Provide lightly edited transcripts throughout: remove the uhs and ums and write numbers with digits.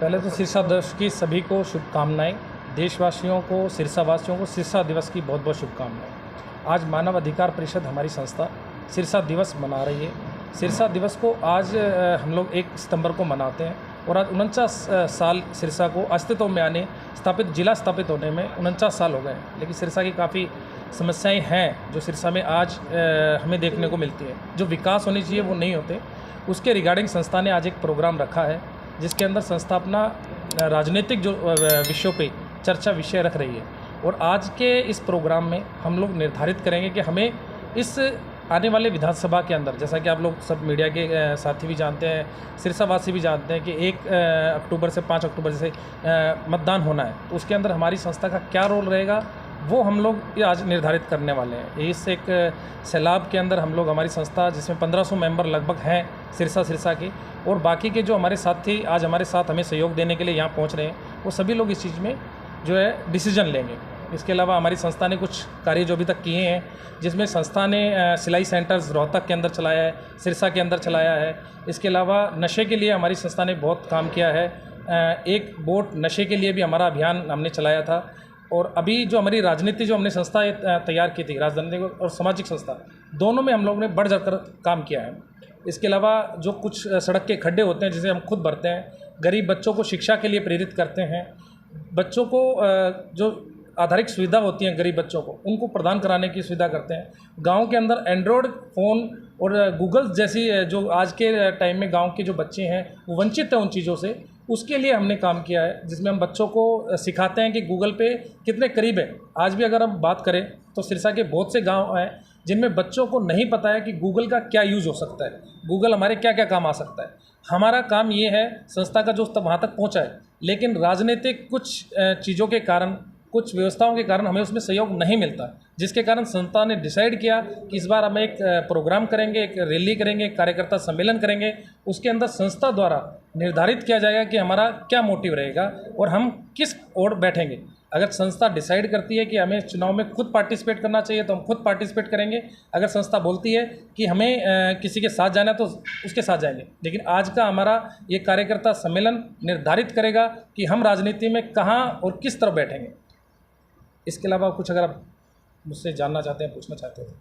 पहले तो सिरसा दिवस की सभी को शुभकामनाएं। देशवासियों को, सिरसावासियों को सिरसा दिवस की बहुत बहुत शुभकामनाएं। आज मानव अधिकार परिषद हमारी संस्था सिरसा दिवस मना रही है। सिरसा दिवस को आज हम लोग 1 सितंबर को मनाते हैं और आज 49 साल सिरसा को अस्तित्व में आने, जिला स्थापित होने में 49 साल हो गए हैं। लेकिन सिरसा की काफ़ी समस्याएं हैं जो सिरसा में आज हमें देखने को मिलती है। जो विकास होने चाहिए वो नहीं होते। उसके रिगार्डिंग संस्था ने आज एक प्रोग्राम रखा है जिसके अंदर संस्था अपना राजनीतिक जो विषयों पे चर्चा विषय रख रही है। और आज के इस प्रोग्राम में हम लोग निर्धारित करेंगे कि हमें इस आने वाले विधानसभा के अंदर, जैसा कि आप लोग सब मीडिया के साथी भी जानते हैं, सिरसावासी भी जानते हैं कि 1 अक्टूबर से 5 अक्टूबर से मतदान होना है, तो उसके अंदर हमारी संस्था का क्या रोल रहेगा वो हम लोग आज निर्धारित करने वाले हैं। इस एक सैलाब के अंदर हम लोग, हमारी संस्था जिसमें 1500 मेंबर लगभग हैं सिरसा के, और बाकी के जो हमारे साथी आज हमारे साथ हमें सहयोग देने के लिए यहाँ पहुँच रहे हैं, वो सभी लोग इस चीज़ में जो है डिसीजन लेंगे। इसके अलावा हमारी संस्था ने कुछ कार्य जो अभी तक किए हैं, जिसमें संस्था ने सिलाई सेंटर्स रोहतक के अंदर चलाया है, सिरसा के अंदर चलाया है। इसके अलावा नशे के लिए हमारी संस्था ने बहुत काम किया है। एक वोट नशे के लिए भी हमारा अभियान हमने चलाया था। और अभी जो हमारी राजनीति, जो हमने संस्था तैयार की थी, राजनीतिक और सामाजिक संस्था, दोनों में हम लोगों ने बढ़ चढ़कर काम किया है। इसके अलावा जो कुछ सड़क के खड्डे होते हैं जिसे हम खुद भरते हैं, गरीब बच्चों को शिक्षा के लिए प्रेरित करते हैं, बच्चों को जो आधारिक सुविधा होती हैं गरीब बच्चों को, उनको प्रदान कराने की सुविधा करते हैं। गांव के अंदर एंड्रॉयड फ़ोन और गूगल जैसी जो आज के टाइम में गांव के जो बच्चे हैं वो वंचित हैं उन चीज़ों से, उसके लिए हमने काम किया है, जिसमें हम बच्चों को सिखाते हैं कि गूगल पे कितने करीब है। आज भी अगर हम बात करें तो सिरसा के बहुत से गाँव हैं जिनमें बच्चों को नहीं पता है कि गूगल का क्या यूज़ हो सकता है, गूगल हमारे क्या क्या काम आ सकता है। हमारा काम ये है संस्था का जो वहाँ तक पहुँचा है, लेकिन राजनीतिक कुछ चीज़ों के कारण, कुछ व्यवस्थाओं के कारण हमें उसमें सहयोग नहीं मिलता, जिसके कारण संस्था ने डिसाइड किया कि इस बार हम एक प्रोग्राम करेंगे, एक रैली करेंगे, एक कार्यकर्ता सम्मेलन करेंगे। उसके अंदर संस्था द्वारा निर्धारित किया जाएगा कि हमारा क्या मोटिव रहेगा और हम किस ओर बैठेंगे। अगर संस्था डिसाइड करती है कि हमें चुनाव में खुद पार्टिसिपेट करना चाहिए तो हम खुद पार्टिसिपेट करेंगे। अगर संस्था बोलती है कि हमें किसी के साथ जाना है तो उसके साथ जाएंगे। लेकिन आज का हमारा ये कार्यकर्ता सम्मेलन निर्धारित करेगा कि हम राजनीति में कहाँ और किस तरफ बैठेंगे। इसके अलावा कुछ अगर आप मुझसे जानना चाहते हैं, पूछना चाहते हैं तो।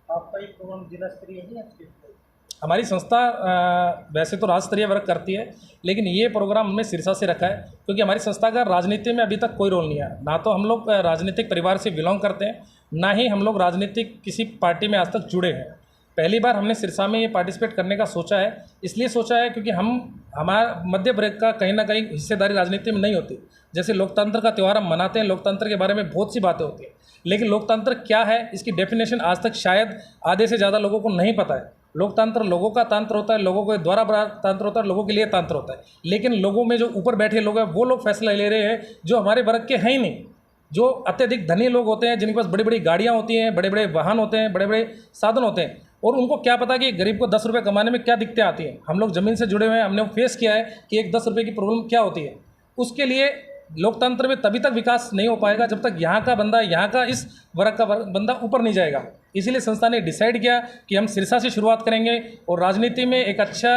आपका ये प्रोग्राम जिला स्तरीय है या स्टेट स्तरीय? हमारी संस्था वैसे तो राज्य स्तरीय वर्क करती है, लेकिन ये प्रोग्राम हमने सिरसा से रखा है क्योंकि हमारी संस्था का राजनीति में अभी तक कोई रोल नहीं है। ना तो हम लोग राजनीतिक परिवार से बिलोंग करते हैं, ना ही हम लोग राजनीतिक किसी पार्टी में आज तक जुड़े हैं। पहली बार हमने सिरसा में ये पार्टिसिपेट करने का सोचा है, इसलिए सोचा है क्योंकि हमारा मध्य वर्ग का कहीं ना कहीं हिस्सेदारी राजनीति में नहीं होती। जैसे लोकतंत्र का त्यौहार हम मनाते हैं, लोकतंत्र के बारे में बहुत सी बातें होती हैं, लेकिन लोकतंत्र क्या है इसकी डेफिनेशन आज तक शायद आधे से ज़्यादा लोगों को नहीं पता है। लोकतंत्र लोगों का तंत्र होता है, लोगों के द्वारा बना तंत्र होता है, लोगों के लिए तंत्र होता है। लेकिन लोगों में जो ऊपर बैठे लोग हैं वो लोग फैसला ले रहे हैं जो हमारे वर्ग के हैं ही नहीं। जो अत्यधिक धनी लोग होते हैं, जिनके पास बड़ी बड़ी गाड़ियाँ होती हैं, बड़े बड़े वाहन होते हैं, बड़े बड़े साधन होते हैं, और उनको क्या पता कि गरीब को 10 रुपये कमाने में क्या दिक्कतें आती हैं। हम लोग ज़मीन से जुड़े हुए हैं, हमने फेस किया है कि एक 10 रुपये की प्रॉब्लम क्या होती है। उसके लिए लोकतंत्र में तभी तक विकास नहीं हो पाएगा जब तक यहाँ का बंदा, यहाँ का इस वर्ग का बंदा ऊपर नहीं जाएगा। इसीलिए संस्था ने डिसाइड किया कि हम सिरसा से शुरुआत करेंगे और राजनीति में एक अच्छा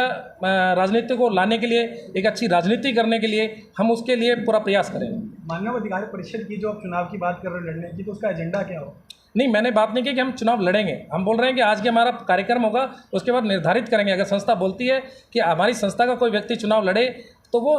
राजनीति को लाने के लिए, एक अच्छी राजनीति करने के लिए हम उसके लिए पूरा प्रयास करेंगे। मानव अधिकार परिषद की जो आप चुनाव की बात कर रहे हो लड़ने की, तो उसका एजेंडा क्या हो? नहीं, मैंने बात नहीं की कि हम चुनाव लड़ेंगे। हम बोल रहे हैं कि आज के हमारा कार्यक्रम होगा, उसके बाद निर्धारित करेंगे। अगर संस्था बोलती है कि हमारी संस्था का कोई व्यक्ति चुनाव लड़े तो वो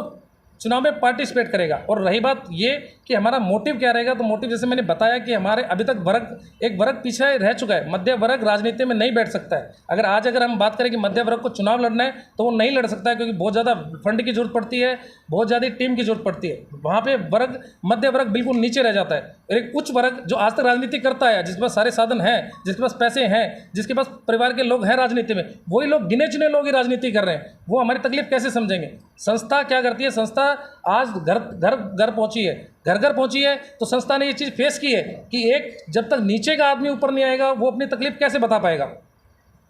चुनाव में पार्टिसिपेट करेगा। और रही बात ये कि हमारा मोटिव क्या रहेगा, तो मोटिव जैसे मैंने बताया कि हमारे अभी तक एक वर्ग पीछे रह चुका है। मध्य वर्ग राजनीति में नहीं बैठ सकता है। अगर हम बात करें कि मध्य वर्ग को चुनाव लड़ना है तो वो नहीं लड़ सकता है, क्योंकि बहुत ज़्यादा फंड की जरूरत पड़ती है, बहुत ज़्यादा टीम की जरूरत पड़ती है। वहाँ पर मध्य वर्ग बिल्कुल नीचे रह जाता है। और एक उच्च वर्ग जो आज तक राजनीति करता है, जिसके पास सारे साधन हैं, जिसके पास पैसे हैं, जिसके पास परिवार के लोग हैं राजनीति में, वही लोग, गिने चुने लोग ही राजनीति कर रहे हैं। वो हमारी तकलीफ कैसे समझेंगे? संस्था क्या करती है? संस्था आज घर पहुंची है, घर पहुंची है, तो संस्था ने ये चीज़ फेस की है कि जब तक नीचे का आदमी ऊपर नहीं आएगा वो अपनी तकलीफ कैसे बता पाएगा।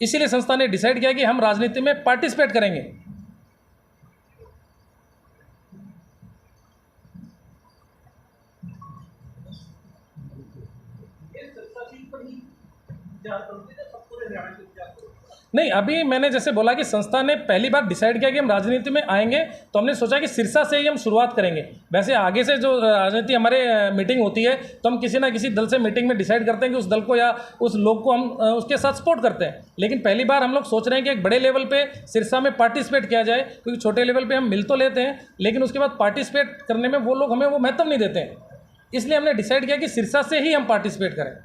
इसीलिए संस्था ने डिसाइड किया कि हम राजनीति में पार्टिसिपेट करेंगे। नहीं, अभी मैंने जैसे बोला कि संस्था ने पहली बार डिसाइड किया कि हम राजनीति में आएंगे, तो हमने सोचा कि सिरसा से ही हम शुरुआत करेंगे। वैसे आगे से जो राजनीति हमारे मीटिंग होती है तो हम किसी ना किसी दल से मीटिंग में डिसाइड करते हैं कि उस दल को या उस लोग को हम उसके साथ सपोर्ट करते हैं। लेकिन पहली बार हम लोग सोच रहे हैं कि एक बड़े लेवल पे सिरसा में पार्टिसिपेट किया जाए, क्योंकि छोटे लेवल पे हम मिल तो लेते हैं लेकिन उसके बाद पार्टिसिपेट करने में वो लोग हमें वो महत्व नहीं देते हैं। इसलिए हमने डिसाइड किया कि सिरसा से ही हम पार्टिसिपेट करें।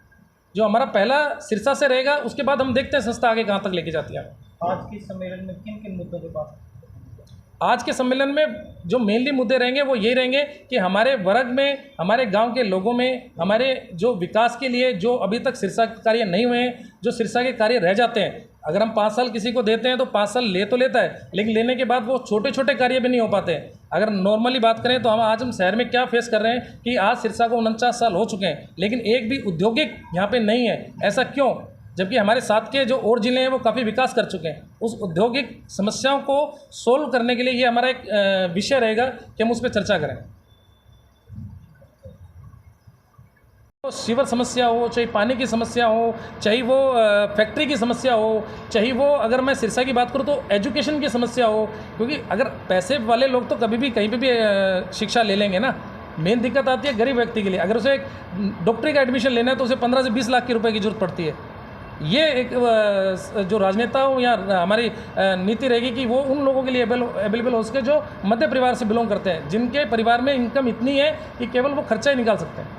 जो हमारा पहला सिरसा से रहेगा, उसके बाद हम देखते हैं संस्था आगे कहाँ तक लेके जाती है। आज के सम्मेलन में किन किन मुद्दों पर बात? आज के सम्मेलन में जो मेनली मुद्दे रहेंगे वो ये रहेंगे कि हमारे वर्ग में, हमारे गांव के लोगों में, हमारे जो विकास के लिए जो अभी तक सिरसा के कार्य नहीं हुए हैं, जो सिरसा के कार्य रह जाते हैं। अगर हम 5 साल किसी को देते हैं तो 5 साल ले तो लेता है, लेकिन लेने के बाद वो छोटे छोटे कार्य भी नहीं हो पाते हैं। अगर नॉर्मली बात करें तो हम शहर में क्या फेस कर रहे हैं कि आज सिरसा को 49 साल हो चुके हैं, लेकिन एक भी औद्योगिक यहाँ पे नहीं है। ऐसा क्यों? जबकि हमारे साथ के जो और जिले हैं वो काफ़ी विकास कर चुके हैं। उस औद्योगिक समस्याओं को सोल्व करने के लिए ये हमारा एक विषय रहेगा कि हम उस पर चर्चा करें। तो सीवर समस्या हो, चाहे पानी की समस्या हो, चाहे वो फैक्ट्री की समस्या हो, चाहे वो अगर मैं सिरसा की बात करूँ तो एजुकेशन की समस्या हो, क्योंकि अगर पैसे वाले लोग तो कभी भी कहीं पे भी शिक्षा ले लेंगे ना। मेन दिक्कत आती है गरीब व्यक्ति के लिए। अगर उसे एक डॉक्टरी का एडमिशन लेना है तो उसे 15 से 20 लाख के रुपए की जरूरत पड़ती है। ये एक जो राजनेताओं या हमारी नीति रहेगी कि वो उन लोगों के लिए अवेलेबल हो सके जो मध्य परिवार से बिलोंग करते हैं, जिनके परिवार में इनकम इतनी है कि केवल वो खर्चा ही निकाल सकते हैं।